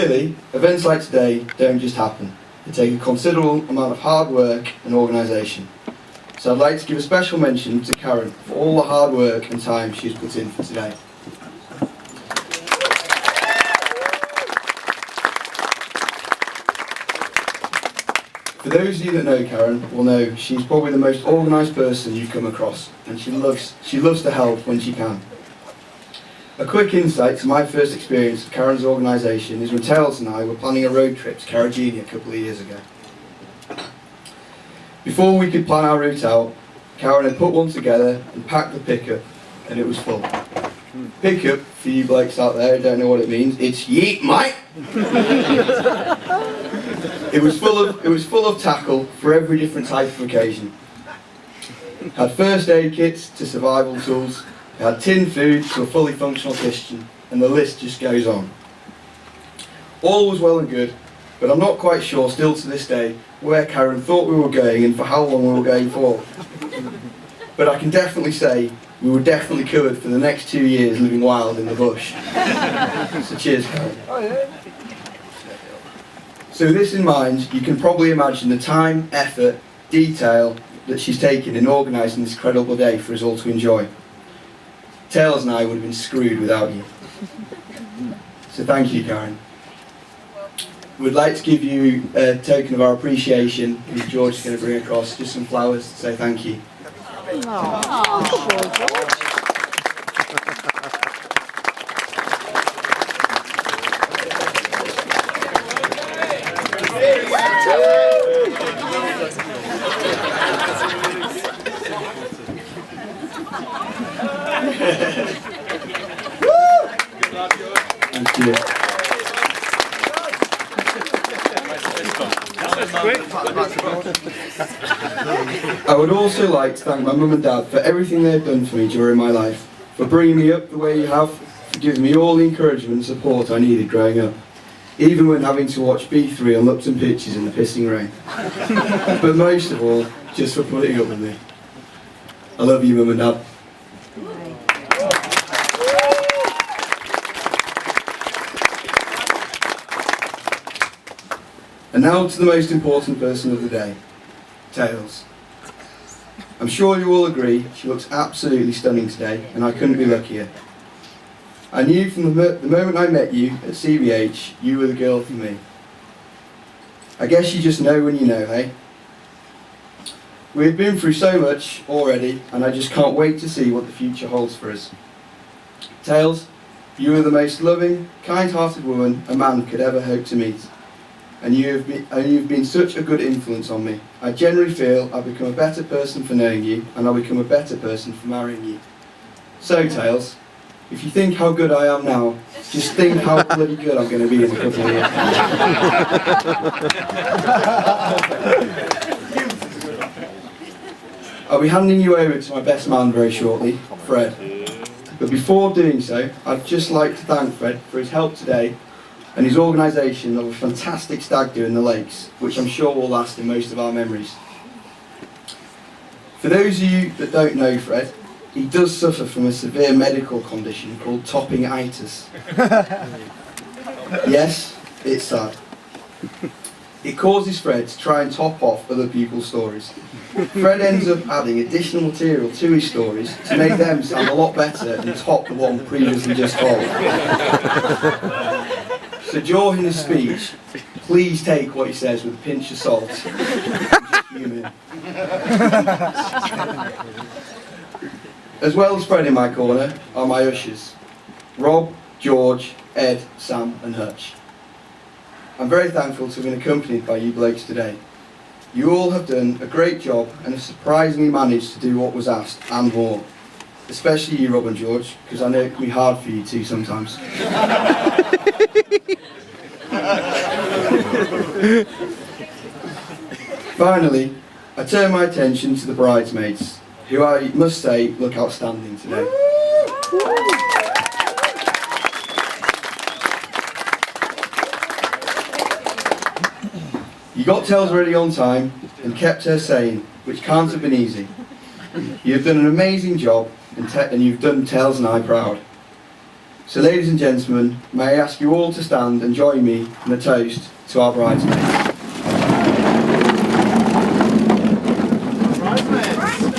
Really, events like today don't just happen. They take a considerable amount of hard work and organisation. So I'd like to give a special mention to Karen for all the hard work and time she's put in for today. For those of you that know Karen will know she's probably the most organised person you've come across, and she loves to help when she can. A quick insight to my first experience of Karen's organisation is when Tails and I were planning a road trip to Carragini a couple of years ago. Before we could plan our route out, Karen had put one together and packed the pickup, and it was full. Pickup, for you blokes out there who don't know what it means, it's yeet, mate! It was full of tackle for every different type of occasion. Had first aid kits to survival tools, it had tinned food to a fully functional kitchen, and the list just goes on. All was well and good, but I'm not quite sure still to this day where Karen thought we were going and for how long we were going for. But I can definitely say we were definitely covered for the next 2 years living wild in the bush. So cheers, Karen. So with this in mind, you can probably imagine the time, effort, detail that she's taken in organising this incredible day for us all to enjoy. Tails and I would have been screwed without you. So thank you, Karen. We'd like to give you a token of our appreciation, and George is going to bring across just some flowers to say thank you. Thank you. I would also like to thank my mum and dad for everything they've done for me during my life, for bringing me up the way you have, for giving me all the encouragement and support I needed growing up, even when having to watch B3 on Lupton pitches in the pissing rain. But most of all, just for putting up with me. I love you, mum and dad. And now to the most important person of the day, Tails. I'm sure you all agree she looks absolutely stunning today, and I couldn't be luckier. I knew from the moment I met you at CBH, you were the girl for me. I guess you just know when you know, hey? We've been through so much already, and I just can't wait to see what the future holds for us. Tails, you are the most loving, kind-hearted woman a man could ever hope to meet. And you've been such a good influence on me. I generally feel I've become a better person for knowing you, and I'll become a better person for marrying you. So, Tails, if you think how good I am now, just think how bloody good I'm going to be in a couple of years. I'll be handing you over to my best man very shortly, Fred. But before doing so, I'd just like to thank Fred for his help today and his organisation of a fantastic stag do in the lakes, which I'm sure will last in most of our memories. For those of you that don't know Fred, he does suffer from a severe medical condition called topping-itis. Yes, it's sad. It causes Fred to try and top off other people's stories. Fred ends up adding additional material to his stories to make them sound a lot better and top the one previously just told. So during his speech, please take what he says with a pinch of salt. Just human. As well as Fred in my corner are my ushers, Rob, George, Ed, Sam and Hutch. I'm very thankful to have been accompanied by you blokes today. You all have done a great job and have surprisingly managed to do what was asked and more. Especially you, Rob and George, because I know it can be hard for you too sometimes. Finally, I turn my attention to the bridesmaids, who I must say look outstanding today. You got Tails ready on time and kept her sane, which can't have been easy. You have done an amazing job and you've done Tails and I proud. So ladies and gentlemen, may I ask you all to stand and join me in a toast to our bridesmaids.